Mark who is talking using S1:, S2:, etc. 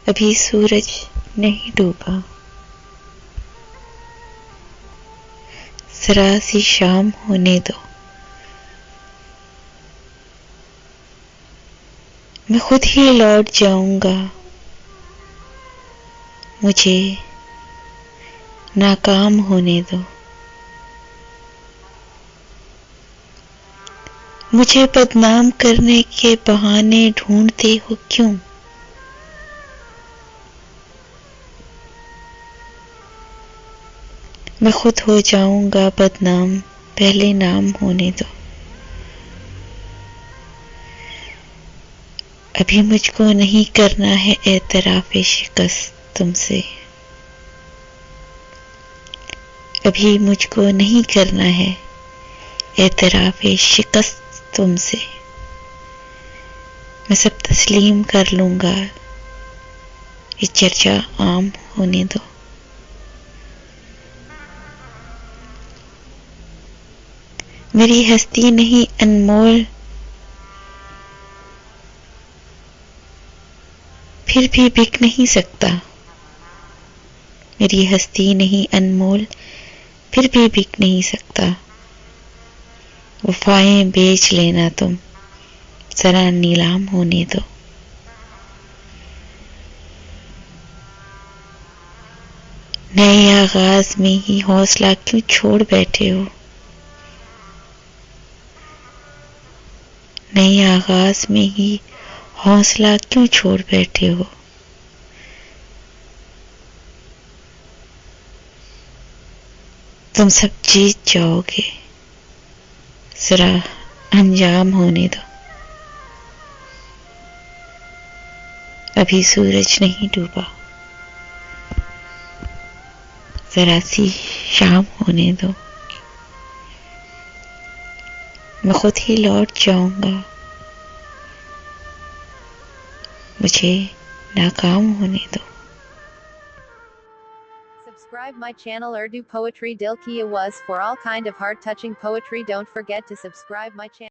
S1: अभी सूरज नहीं डूबा, जरा सी शाम होने दो। मैं खुद ही लौट जाऊंगा, मुझे नाकाम होने दो। मुझे बदनाम करने के बहाने ढूंढते हो क्यों? मैं खुद हो जाऊंगा बदनाम, पहले नाम होने दो। अभी मुझको नहीं करना है एतराफ़े शिकस्त तुमसे। अभी मुझको नहीं करना है एतराफ़े शिकस्त तुमसे। मैं सब तस्लीम कर लूंगा, ये चर्चा आम होने दो। मेरी हस्ती नहीं अनमोल, फिर भी बिक नहीं सकता। मेरी हस्ती नहीं अनमोल, फिर भी बिक नहीं सकता। वफाएं बेच लेना तुम, जरा नीलाम होने दो। नए आगाज में ही हौसला क्यों छोड़ बैठे हो? नए आगाज में ही हौसला क्यों छोड़ बैठे हो? तुम सब जीत जाओगे, जरा अंजाम होने दो। अभी सूरज नहीं डूबा, जरा सी शाम होने दो। मैं खुद ही लौट जाऊंगा, मुझे नाकाम होने दो।
S2: Subscribe my channel Urdu Poetry Dil Ki Awaz for all kind of heart touching poetry. Don't forget to subscribe my channel.